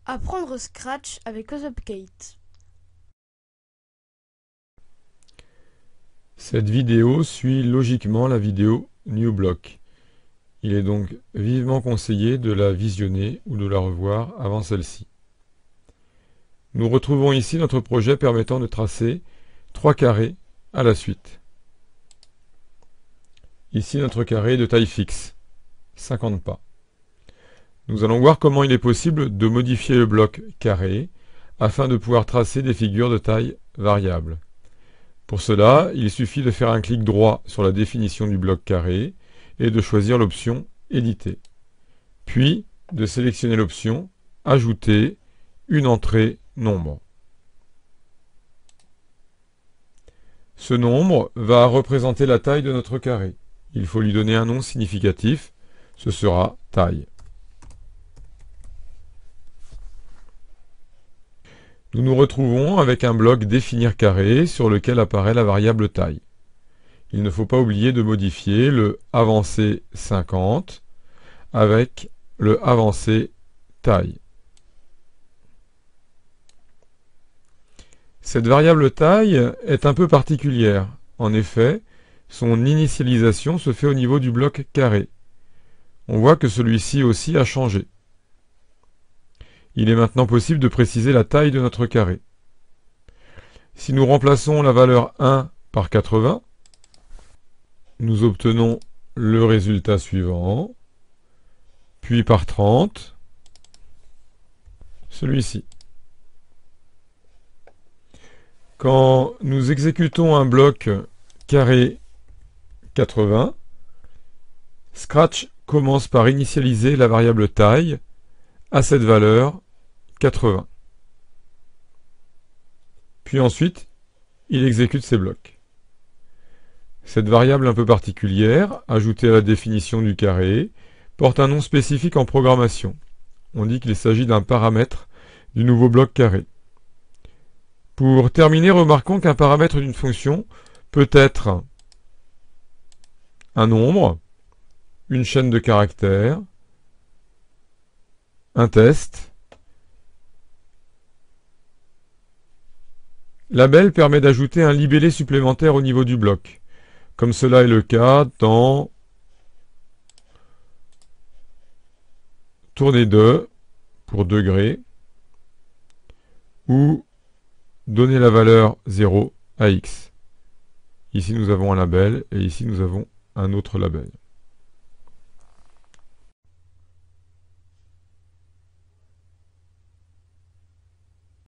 Apprendre Scratch avec Upkate. Cette vidéo suit logiquement la vidéo New Block. Il est donc vivement conseillé de la visionner ou de la revoir avant celle-ci. Nous retrouvons ici notre projet permettant de tracer 3 carrés à la suite. Ici notre carré de taille fixe, 50 pas. Nous allons voir comment il est possible de modifier le bloc carré afin de pouvoir tracer des figures de taille variable. Pour cela, il suffit de faire un clic droit sur la définition du bloc carré et de choisir l'option Éditer. Puis de sélectionner l'option Ajouter une entrée nombre. Ce nombre va représenter la taille de notre carré. Il faut lui donner un nom significatif, ce sera taille. Nous nous retrouvons avec un bloc définir carré sur lequel apparaît la variable taille. Il ne faut pas oublier de modifier le avancé 50 avec le avancé taille. Cette variable taille est un peu particulière. En effet, son initialisation se fait au niveau du bloc carré. On voit que celui-ci aussi a changé. Il est maintenant possible de préciser la taille de notre carré. Si nous remplaçons la valeur 1 par 80, nous obtenons le résultat suivant, puis par 30, celui-ci. Quand nous exécutons un bloc carré 80, Scratch commence par initialiser la variable taille à cette valeur 80. Puis ensuite, il exécute ces blocs. Cette variable un peu particulière, ajoutée à la définition du carré, porte un nom spécifique en programmation. On dit qu'il s'agit d'un paramètre du nouveau bloc carré. Pour terminer, remarquons qu'un paramètre d'une fonction peut être un nombre, une chaîne de caractères, un test. Label permet d'ajouter un libellé supplémentaire au niveau du bloc, comme cela est le cas dans tourner de pour degré ou donner la valeur 0 à x. Ici nous avons un label et ici nous avons un autre label.